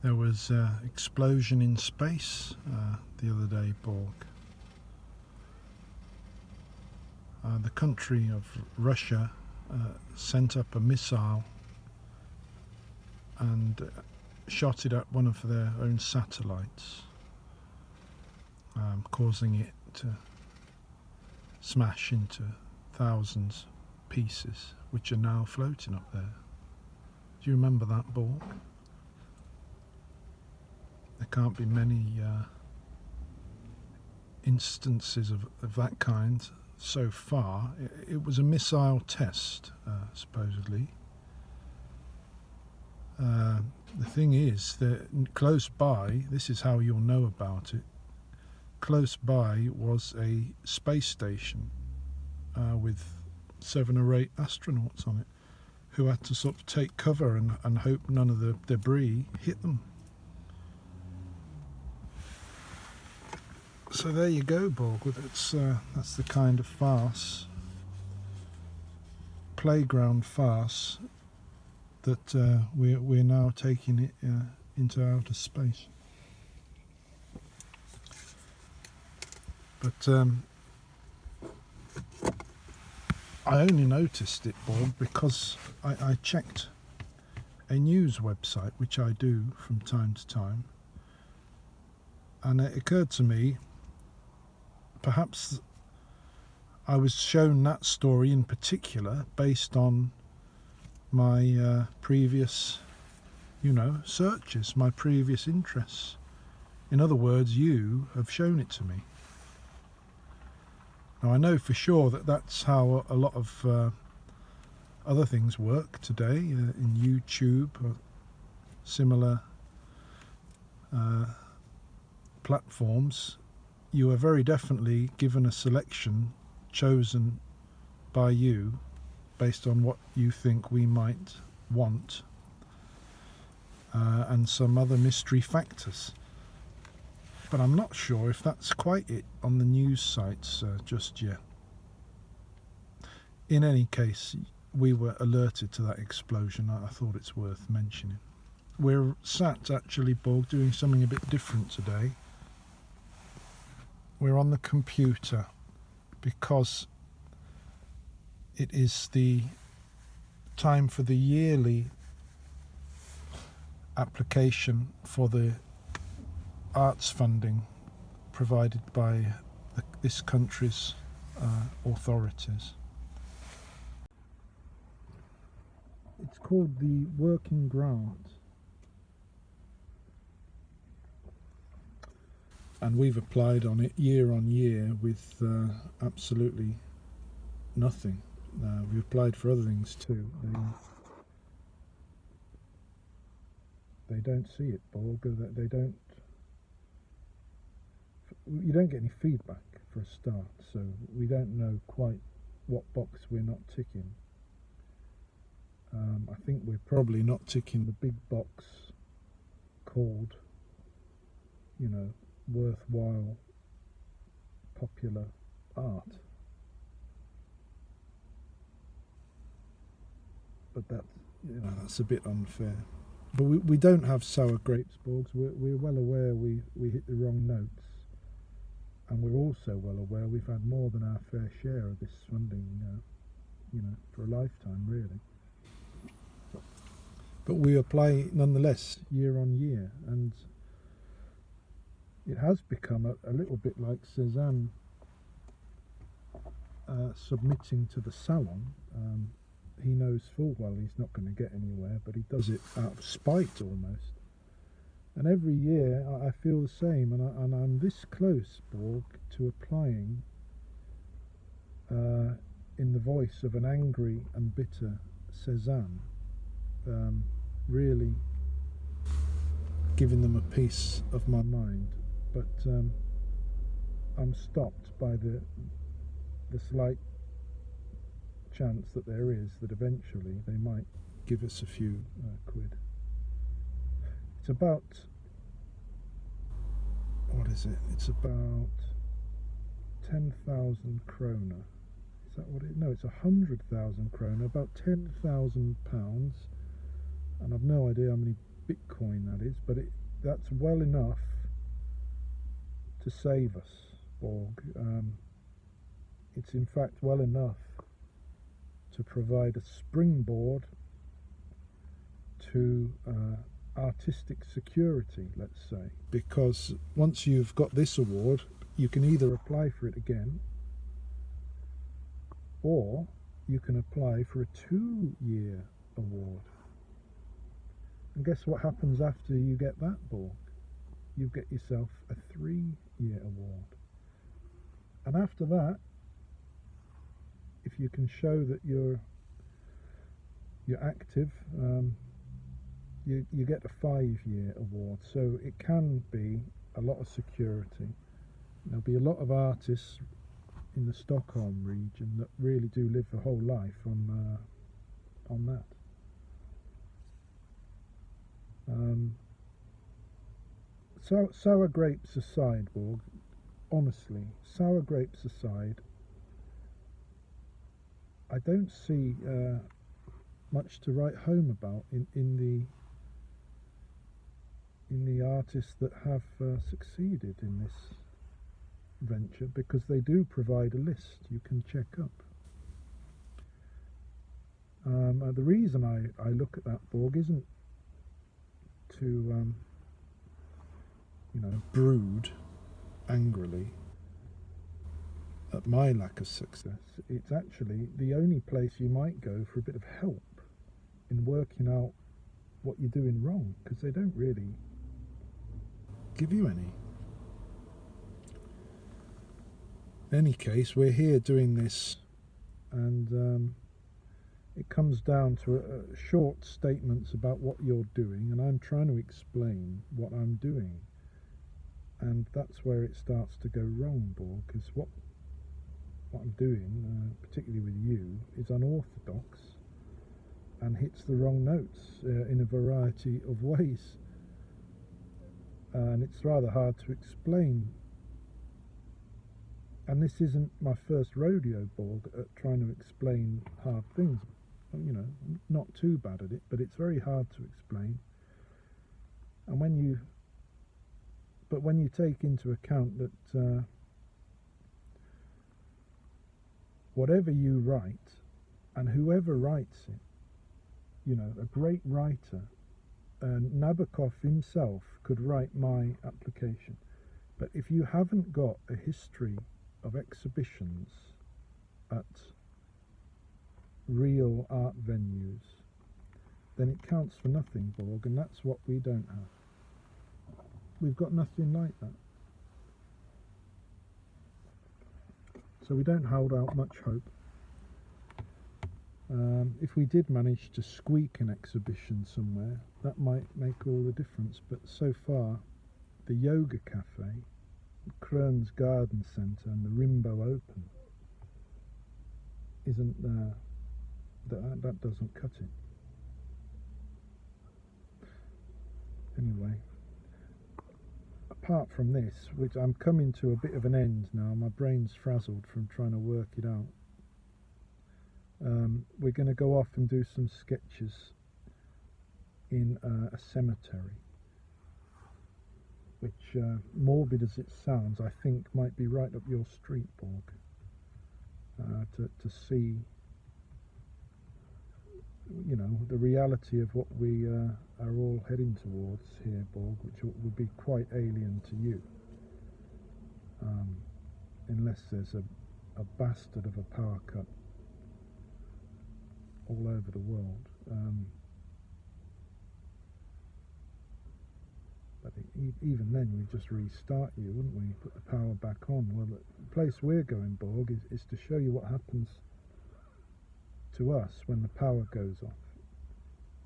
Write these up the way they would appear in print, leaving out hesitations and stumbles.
There was an explosion in space the other day, Borg. The country of Russia sent up a missile and shot it at one of their own satellites, causing it to smash into thousands of pieces, which are now floating up there. Do you remember that, Borg? There can't be many instances of that kind so far. It was a missile test, supposedly. The thing is that close by, this is how you'll know about it, close by was a space station with 7 or 8 astronauts on it who had to sort of take cover and hope none of the debris hit them. So there you go, Borg. That's the kind of farce, playground farce, that we're now taking it into outer space. But I only noticed it, Borg, because I checked a news website, which I do from time to time, and it occurred to me, perhaps I was shown that story in particular based on my previous, searches, my previous interests. In other words, you have shown it to me. Now, I know for sure that that's how a lot of other things work today in YouTube or similar platforms. You are very definitely given a selection chosen by you based on what you think we might want and some other mystery factors. But I'm not sure if that's quite it on the news sites just yet. In any case, we were alerted to that explosion. I thought it's worth mentioning. We're sat actually, Borg, doing something a bit different today. We're on the computer because it is the time for the yearly application for the arts funding provided by this country's authorities. It's called the Working Grant. And we've applied on it year on year with absolutely nothing. We've applied for other things too. They don't see it, Borg. They don't. You don't get any feedback for a start, so we don't know quite what box we're not ticking. I think we're probably not ticking the big box called, worthwhile, popular art. But that's a bit unfair. But we don't have sour grapes, Borgs. We're well aware we hit the wrong notes, and we're also well aware we've had more than our fair share of this funding, for a lifetime, really. But we apply nonetheless year on year, and it has become a little bit like Cézanne submitting to the Salon. He knows full well he's not going to get anywhere, but he does it out of spite almost. And every year I feel the same, and I'm this close, Borg, to applying in the voice of an angry and bitter Cézanne, really giving them a piece of my mind. But I'm stopped by the slight chance that there is that eventually they might give us a few quid. It's about, what is it? It's about 10,000 kroner. Is that what it? No, it's 100,000 kroner, about £10,000, and I've no idea how many Bitcoin, that is, but that's well enough to save us, Borg. It's in fact well enough to provide a springboard to artistic security, let's say, because once you've got this award, you can either apply for it again, or you can apply for a 2-year award. And guess what happens after you get that, Borg? You get yourself a 3-year award. And after that, if you can show that you're active, you get a 5-year award. So it can be a lot of security. There'll be a lot of artists in the Stockholm region that really do live a whole life on that. Sour grapes aside, Borg, honestly, sour grapes aside, I don't see much to write home about in the artists that have succeeded in this venture, because they do provide a list you can check up. The reason I look at that, Borg, isn't to brood angrily at my lack of success. It's actually the only place you might go for a bit of help in working out what you're doing wrong, because they don't really give you any. In any case, we're here doing this, and it comes down to short statements about what you're doing, and I'm trying to explain what I'm doing. And that's where it starts to go wrong, Borg, because what I'm doing, particularly with you, is unorthodox and hits the wrong notes in a variety of ways. And it's rather hard to explain. And this isn't my first rodeo, Borg, at trying to explain hard things. Not too bad at it, but it's very hard to explain. And when you take into account that whatever you write, and whoever writes it, a great writer, Nabokov himself could write my application. But if you haven't got a history of exhibitions at real art venues, then it counts for nothing, Borg, and that's what we don't have. We've got nothing like that. So we don't hold out much hope. If we did manage to squeak an exhibition somewhere, that might make all the difference. But so far, the Yoga Cafe, Krohn's Garden Centre and the Rimbo Open isn't there. That doesn't cut it. Anyway, apart from this, which I'm coming to a bit of an end now, my brain's frazzled from trying to work it out. We're going to go off and do some sketches in a cemetery, which, morbid as it sounds, I think might be right up your street, Borg, to see, the reality of what we are all heading towards here, Borg, which would be quite alien to you, unless there's a bastard of a power cut all over the world. But even then, we'd just restart you, wouldn't we? Put the power back on. Well, the place we're going, Borg, is to show you what happens to us when the power goes off,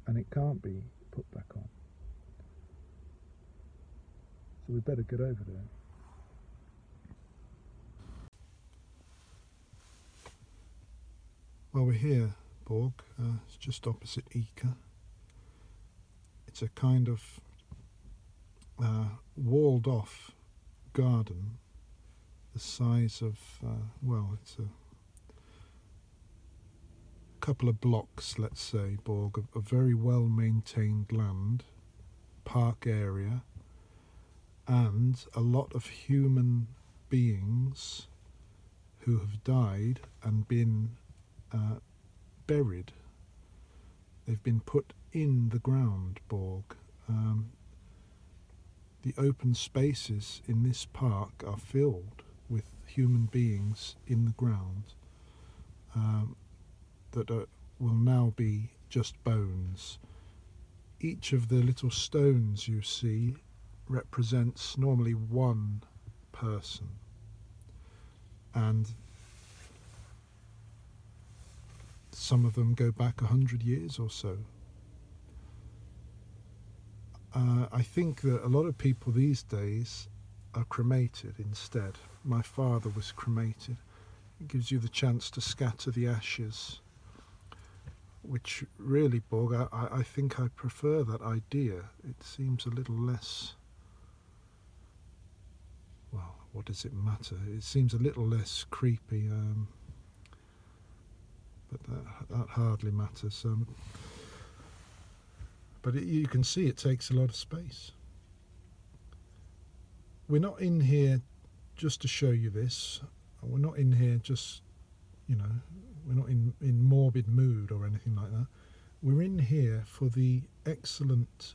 and it can't be put back on. So we better get over there. Well, we're here, Borg. It's just opposite Ica. It's a kind of walled off garden the size of, it's a couple of blocks, let's say, Borg, of very well maintained land, park area, and a lot of human beings who have died and been buried. They've been put in the ground, Borg. The open spaces in this park are filled with human beings in the ground that will now be just bones. Each of the little stones you see represents normally one person, and some of them go back 100 years or so. I think that a lot of people these days are cremated instead. My father was cremated. It gives you the chance to scatter the ashes, which really, Borg, I think I prefer that idea. It seems a little less, well, what does it matter? It seems a little less creepy, but that hardly matters. But you can see it takes a lot of space. We're not in here just to show you this. We're not in here just, we're not in morbid mood or anything like that. We're in here for the excellent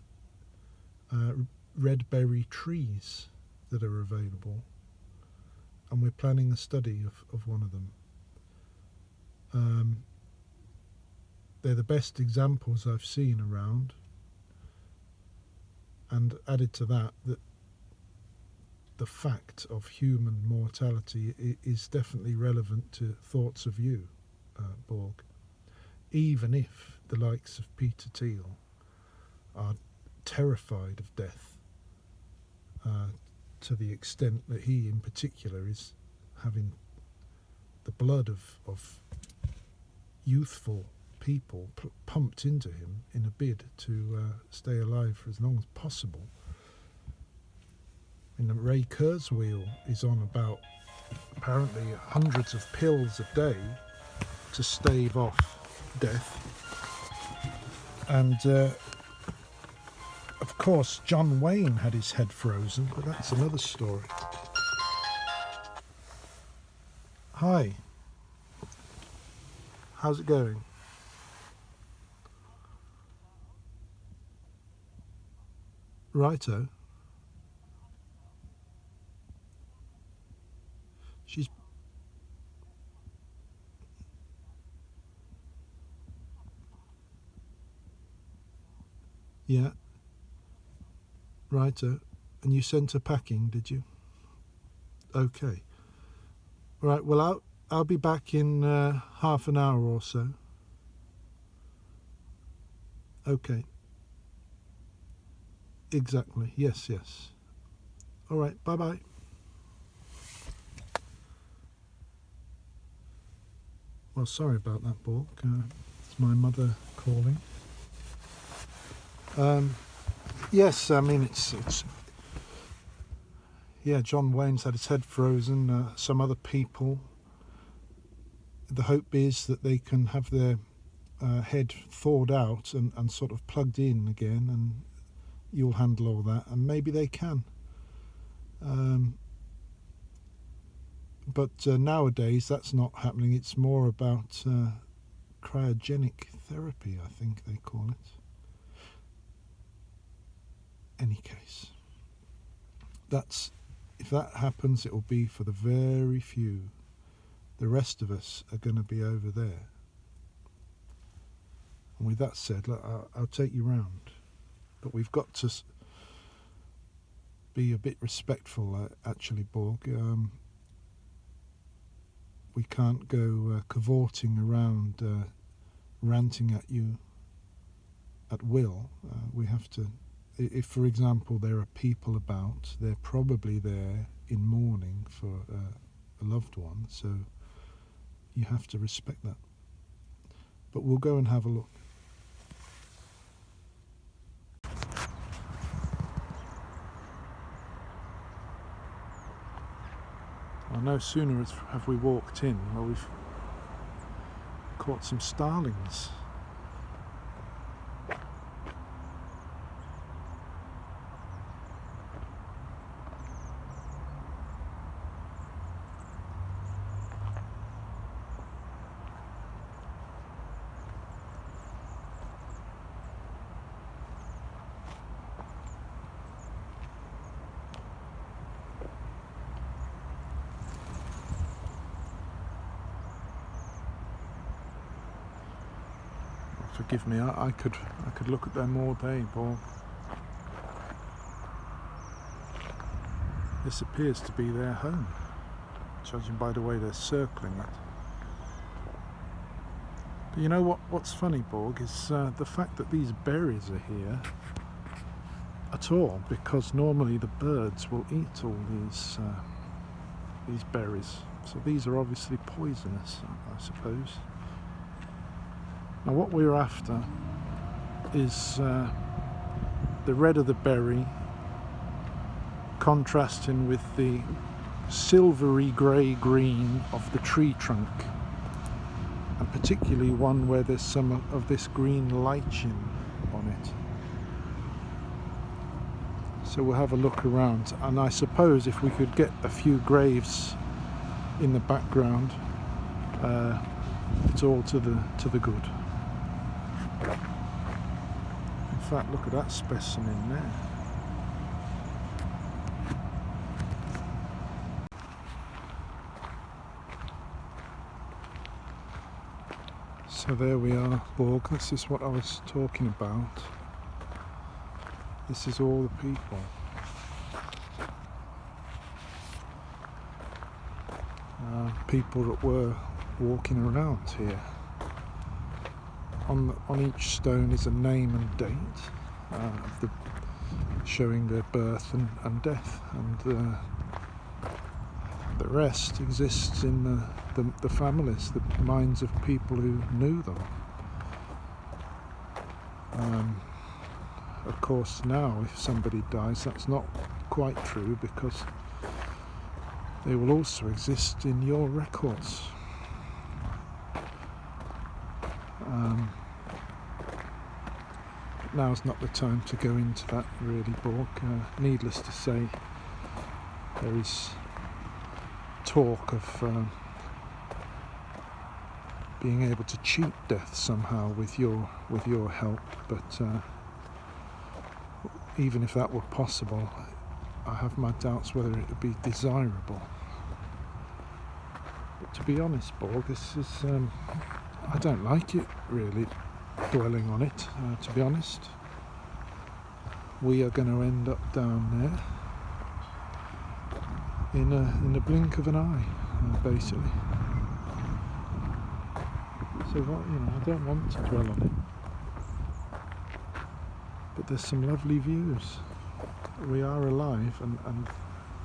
red berry trees that are available, and we're planning a study of one of them. They're the best examples I've seen around, and added to that, the fact of human mortality is definitely relevant to thoughts of you, Borg. Even if the likes of Peter Thiel are terrified of death, to the extent that he in particular is having the blood of youthful people pumped into him in a bid to stay alive for as long as possible. And Ray Kurzweil is on about apparently hundreds of pills a day to stave off death. And of course John Wayne had his head frozen, but that's another story. Hi. How's it going? Righto. She's... Yeah. Righto. And you sent her packing, did you? Okay. Right, well I'll be back in half an hour or so. Okay. Exactly. Yes. All right. Bye-bye. Well, sorry about that, Borg. It's my mother calling. Yes, I mean, it's... Yeah, John Wayne's had his head frozen. Some other people. The hope is that they can have their head thawed out and sort of plugged in again, and you'll handle all that, and maybe they can. But nowadays that's not happening. It's more about cryogenic therapy, I think they call it. Any case, if that happens, it will be for the very few. The rest of us are going to be over there. And with that said, look, I'll take you round. But we've got to be a bit respectful, actually, Borg. We can't go cavorting around, ranting at you at will. We have to... If, for example, there are people about, they're probably there in mourning for a loved one, so you have to respect that. But we'll go and have a look. Well, no sooner have we walked in, well, we've caught some starlings. Forgive me, I could look at them all day, Borg. This appears to be their home, judging by the way they're circling it. But you know what's funny, Borg, is the fact that these berries are here at all, because normally the birds will eat all these berries. So these are obviously poisonous, I suppose. Now what we're after is the red of the berry contrasting with the silvery grey green of the tree trunk, and particularly one where there's some of this green lichen on it. So we'll have a look around, and I suppose if we could get a few graves in the background, it's all to the good. In fact, look at that specimen there. So there we are, Borg. This is what I was talking about. This is all the people. People that were walking around here. On each stone is a name and date, showing their birth and death, and the rest exists in the families, the minds of people who knew them. Of course, now if somebody dies, that's not quite true, because they will also exist in your records. Now's not the time to go into that, really, Borg. Needless to say, there is talk of being able to cheat death somehow with your help, but even if that were possible, I have my doubts whether it would be desirable. But to be honest, Borg, this is I don't like it really, dwelling on it, to be honest. We are going to end up down there in the blink of an eye, basically. So I don't want to dwell on it. But there's some lovely views. We are alive, and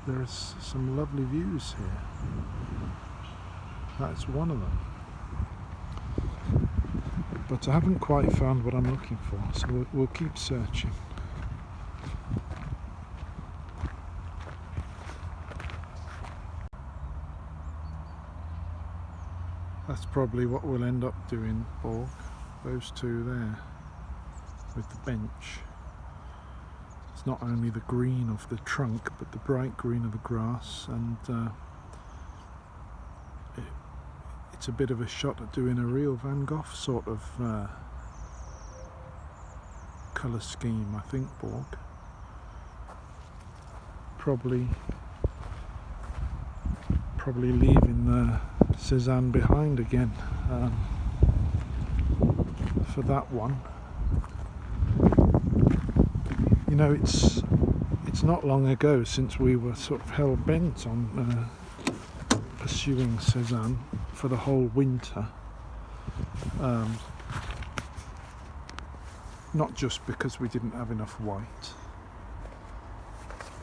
there's some lovely views here. That's one of them. But I haven't quite found what I'm looking for, so we'll keep searching. That's probably what we'll end up doing, Borg. Those two there, with the bench. It's not only the green of the trunk, but the bright green of the grass, and it's a bit of a shot at doing a real Van Gogh sort of colour scheme, I think, Borg. Probably leaving Cézanne behind again for that one. You know, it's not long ago since we were sort of hell bent on pursuing Cézanne for the whole winter, not just because we didn't have enough white,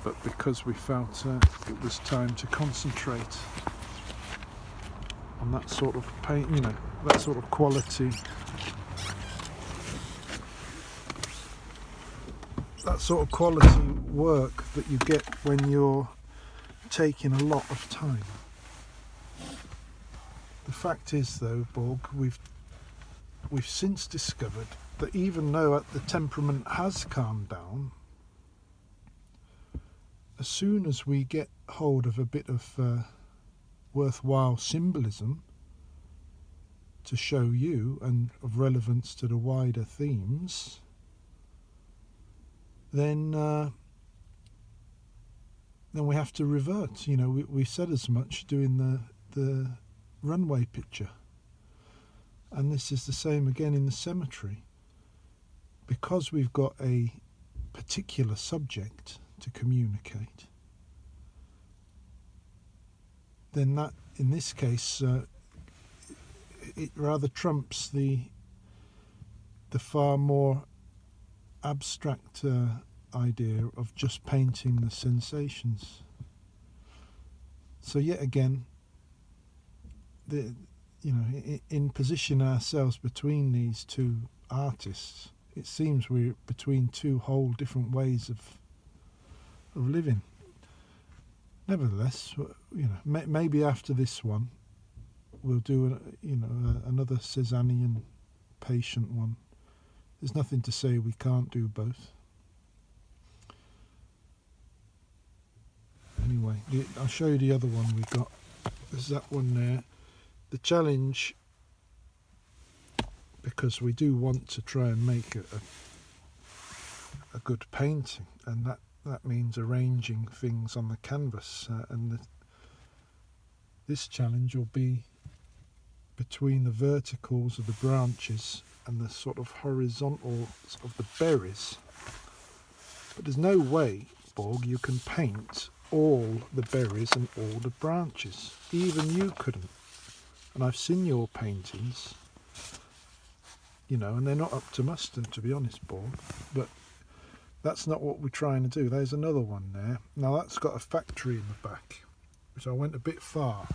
but because we felt it was time to concentrate on that sort of paint, that sort of quality, work that you get when you're taking a lot of time. The fact is, though, Borg, we've since discovered that even though the temperament has calmed down, as soon as we get hold of a bit of worthwhile symbolism to show you and of relevance to the wider themes, then we have to revert. We said as much doing the runway picture, and this is the same again in the cemetery. because we've got a particular subject to communicate, then that, in this case, it rather trumps the far more abstract idea of just painting the sensations. So yet again, in position ourselves between these two artists, it seems we're between two whole different ways of living. Nevertheless, maybe after this one, we'll do another Cézannean patient one. There's nothing to say we can't do both. Anyway, I'll show you the other one we got. There's that one there. The challenge, because we do want to try and make a good painting, and that means arranging things on the canvas, and this challenge will be between the verticals of the branches and the sort of horizontals of the berries. But there's no way, Borg, you can paint all the berries and all the branches. Even you couldn't. And I've seen your paintings, and they're not up to mustard, to be honest, Borg. But that's not what we're trying to do. There's another one there. Now that's got a factory in the back, which I went a bit far.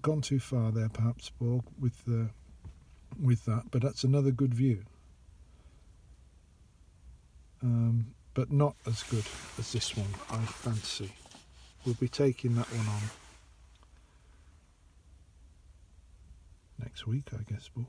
Gone too far there, perhaps, Borg, with that. But that's another good view. But not as good as this one, I fancy. We'll be taking that one on next week, I guess, Borg.